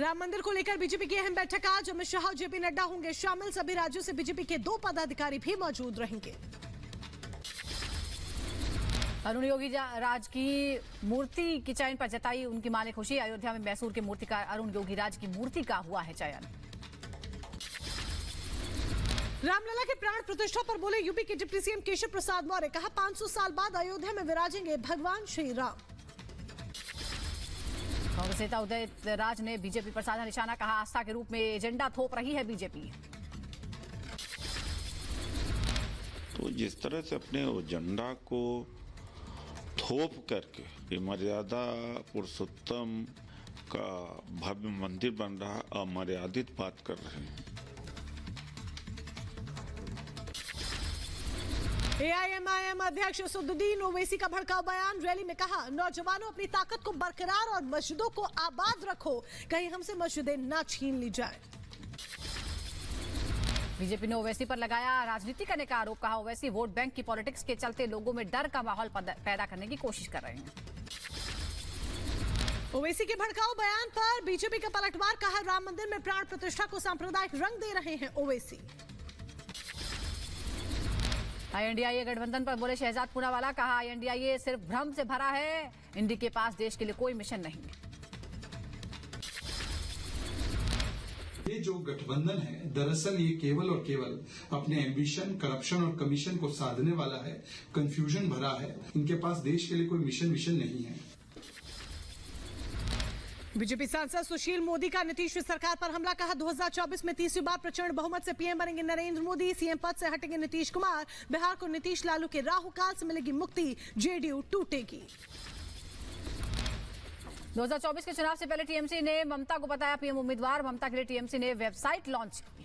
राम मंदिर को लेकर बीजेपी की अहम बैठक आज। अमित शाह और जेपी नड्डा होंगे शामिल। सभी राज्यों से बीजेपी के 2 पदाधिकारी भी मौजूद रहेंगे। अरुण योगी राज की मूर्ति की चयन पर जताई उनकी मां ने खुशी। अयोध्या में मैसूर के मूर्तिकार अरुण योगी राज की मूर्ति का हुआ है चयन। रामलला के प्राण प्रतिष्ठा पर बोले यूपी के डिप्टी सीएम केशव प्रसाद मौर्य। कहा 500 साल बाद अयोध्या में विराजेंगे भगवान श्री राम। कांग्रेस नेता उदय राज ने बीजेपी पर साधा निशाना। कहा आस्था के रूप में एजेंडा थोप रही है बीजेपी। तो जिस तरह से अपने एजेंडा को थोप करके मर्यादा पुरुषोत्तम का भव्य मंदिर बन रहा, अमर्यादित बात कर रहे हैं। एआईएमआईएम अध्यक्ष असदुद्दीन ओवैसी का भड़काऊ बयान। रैली में कहा नौजवानों अपनी ताकत को बरकरार और मस्जिदों को आबाद रखो, कहीं हमसे मस्जिदें ना छीन ली जाए। बीजेपी ने ओवैसी पर लगाया राजनीति करने का आरोप। कहा ओवैसी वोट बैंक की पॉलिटिक्स के चलते लोगों में डर का माहौल पैदा करने की कोशिश कर रहे हैं। ओवैसी के भड़काऊ बयान पर बीजेपी का पलटवार। कहा राम मंदिर में प्राण प्रतिष्ठा को सांप्रदायिक रंग दे रहे हैं ओवैसी। आईएनडीआईए गठबंधन पर बोले शहजाद पूनावाला। कहा आईएनडीआईए सिर्फ भ्रम से भरा है, इंडी के पास देश के लिए कोई मिशन नहीं है। ये जो गठबंधन है दरअसल ये केवल और केवल अपने एम्बिशन, करप्शन और कमीशन को साधने वाला है, कंफ्यूजन भरा है। इनके पास देश के लिए कोई मिशन नहीं है। बीजेपी सांसद सुशील मोदी का नीतीश सरकार पर हमला। कहा 2024 में तीसरी बार प्रचंड बहुमत से पीएम बनेंगे नरेंद्र मोदी। सीएम पद से हटेंगे नीतीश कुमार। बिहार को नीतीश लालू के राहुकाल से मिलेगी मुक्ति, जेडीयू टूटेगी। 2024 के चुनाव से पहले टीएमसी ने ममता को बताया पीएम उम्मीदवार। ममता के लिए टीएमसी ने वेबसाइट लॉन्च की।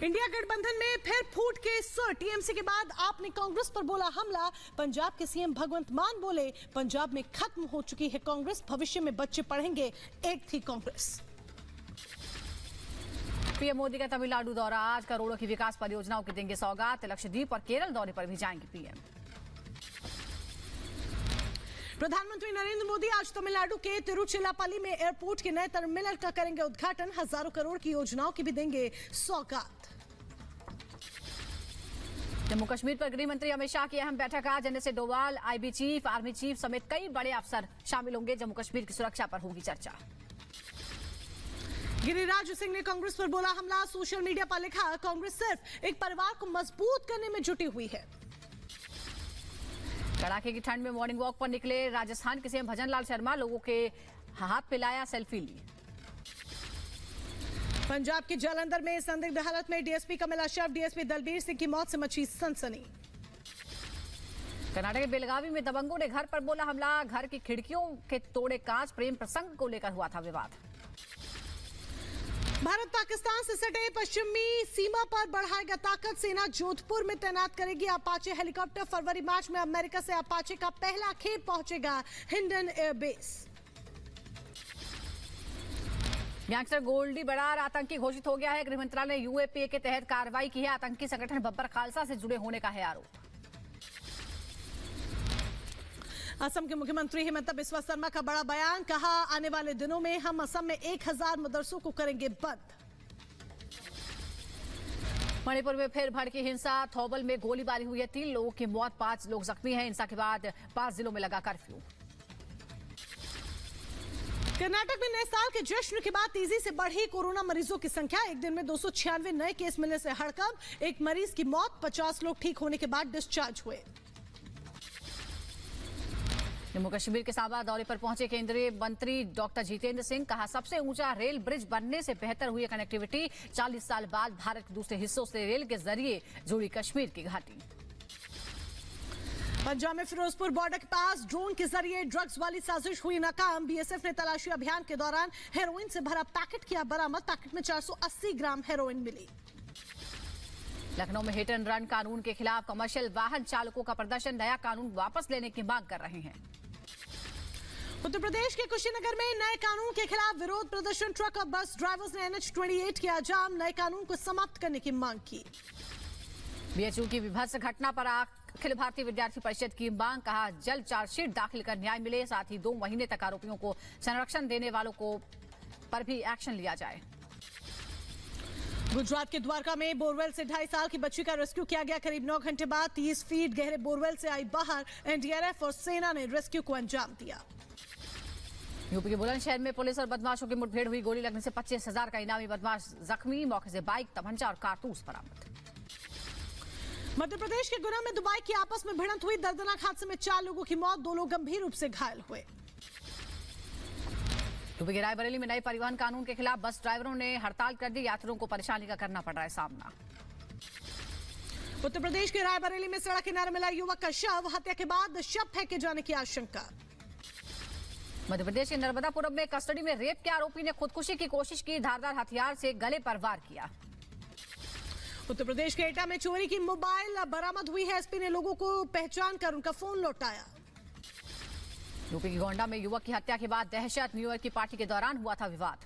इंडिया गठबंधन में फिर फूट के सुर। टीएमसी के बाद आपने कांग्रेस पर बोला हमला। पंजाब के सीएम भगवंत मान बोले पंजाब में खत्म हो चुकी है कांग्रेस, भविष्य में बच्चे पढ़ेंगे एक थी कांग्रेस। पीएम मोदी का तमिलनाडु दौरा। आज करोड़ों की विकास परियोजनाओं की देंगे सौगात। लक्षद्वीप और केरल दौरे पर भी जाएंगे पीएम। प्रधानमंत्री नरेंद्र मोदी आज तमिलनाडु के तिरुचिरापल्ली में एयरपोर्ट के नए टर्मिनल का करेंगे उद्घाटन। हजारों करोड़ की योजनाओं की भी देंगे सौगात। जम्मू कश्मीर पर गृह मंत्री अमित शाह की अहम बैठक आज। NSA Doval, IB chief, army chief समेत कई बड़े अफसर शामिल होंगे। जम्मू कश्मीर की सुरक्षा पर होगी चर्चा। गिरिराज सिंह ने कांग्रेस पर बोला हमला। सोशल मीडिया पर लिखा कांग्रेस सिर्फ एक परिवार को मजबूत करने में जुटी हुई है। कड़ाके की ठंड में मॉर्निंग वॉक पर निकले राजस्थान के सीएम भजन लाल शर्मा। लोगों के हाथ पिलाया, सेल्फी ली। पंजाब के जालंधर में संदिग्ध हालत में डीएसपी कमल अशरफ, डीएसपी दलबीर सिंह की मौत से मची सनसनी। कर्नाटक के बेलगावी में दबंगों ने घर पर बोला हमला। घर की खिड़कियों के तोड़े कांच। प्रेम प्रसंग को लेकर हुआ था विवाद। भारत पाकिस्तान से सटे पश्चिमी सीमा पर बढ़ाएगा ताकत। सेना जोधपुर में तैनात करेगी अपाचे हेलीकॉप्टर। फरवरी मार्च में अमेरिका से अपाचे का पहला खेप पहुंचेगा हिंडन एयरबेस। गैंगस्टर गोल्डी बरार आतंकी घोषित हो गया है। गृह मंत्रालय ने यूएपीए के तहत कार्रवाई की है। आतंकी संगठन बब्बर खालसा से जुड़े होने का है आरोप। असम के मुख्यमंत्री हिमंता बिस्वा शर्मा का बड़ा बयान। कहा आने वाले दिनों में हम असम में 1000 मदरसों को करेंगे बंद। मणिपुर में फिर भड़की हिंसा। थौबल में गोलीबारी हुई है। 3 लोगों की मौत, 5 लोग जख्मी हैं। हिंसा के बाद 5 जिलों में लगा कर्फ्यू। कर्नाटक में नए साल के जश्न के बाद तेजी से बढ़ी कोरोना मरीजों की संख्या। एक दिन में 296 नए केस मिलने से हड़कंप। एक मरीज की मौत, 50 लोग ठीक होने के बाद डिस्चार्ज हुए। जम्मू कश्मीर के सांबा दौरे पर पहुंचे केंद्रीय मंत्री डॉक्टर जितेंद्र सिंह। कहा सबसे ऊंचा रेल ब्रिज बनने से बेहतर हुई कनेक्टिविटी। 40 साल बाद भारत के दूसरे हिस्सों से रेल के जरिए जुड़ी कश्मीर की घाटी। पंजाब में फिरोजपुर बॉर्डर के पास ड्रोन के जरिए ड्रग्स वाली साजिश हुई नाकाम। बीएसएफ ने तलाशी अभियान के दौरान हेरोइन से भरा पैकेट किया बरामद। पैकेट में 480 ग्राम हेरोइन मिली। लखनऊ में हिट एंड रन कानून के खिलाफ कमर्शियल वाहन चालकों का प्रदर्शन। नया कानून वापस लेने की मांग कर रहे हैं। उत्तर प्रदेश के कुशीनगर में नए कानून के खिलाफ विरोध प्रदर्शन। ट्रक और बस ड्राइवर्स ने NH-28 किया जाम। नए कानून को समाप्त करने की मांग की। बीएचयू की विभत्स घटना पर अखिल भारतीय विद्यार्थी परिषद की मांग, कहा जल्द चार्जशीट दाखिल कर न्याय मिले, साथ ही 2 महीने तक आरोपियों को संरक्षण देने वालों को पर भी एक्शन लिया जाए। गुजरात के द्वारका में बोरवेल से 2.5 साल की बच्ची का रेस्क्यू किया गया। करीब 9 घंटे बाद 30 फीट गहरे बोरवेल से आई बाहर। एनडीआरएफ और सेना ने रेस्क्यू को अंजाम दिया। यूपी के बुलंदशहर में पुलिस और बदमाशों की मुठभेड़ हुई। गोली लगने से 25,000 का इनामी बदमाश जख्मी। मौके से बाइक, तमंचा और कारतूस बरामद। मध्य प्रदेश के गुना में 2 बाइक की आपस में भिड़ंत हुई। दर्दनाक हादसे में 4 लोगों की मौत, 2 लोग गंभीर रूप से घायल हुए। यूपी के रायबरेली में नए परिवहन कानून के खिलाफ बस ड्राइवरों ने हड़ताल कर दी। यात्रियों को परेशानी का करना पड़ रहा है सामना। उत्तर प्रदेश के रायबरेली में सड़क किनारे मिला युवक का शव। हत्या के बाद शव फेंके जाने की आशंका। मध्य प्रदेश के नर्मदापुरम में कस्टडी में रेप के आरोपी ने खुदकुशी की कोशिश की। धारदार हथियार से गले पर वार किया। उत्तर प्रदेश के एटा में चोरी की मोबाइल बरामद हुई है। एसपी ने लोगों को पहचान कर उनका फोन लौटाया। यूपी की गोंडा में युवक की हत्या के बाद दहशत। न्यू ईयर की पार्टी के दौरान हुआ था विवाद।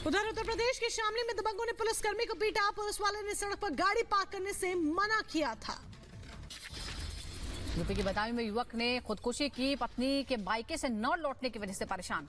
उधर उत्तर प्रदेश के शामली में दबंगों ने पुलिसकर्मी को पीटा। पुलिस वाले ने सड़क पर गाड़ी पार्क करने से मना किया था। यूपी की बदायूं में युवक ने खुदकुशी की। पत्नी के मायके से न लौटने की वजह से परेशान।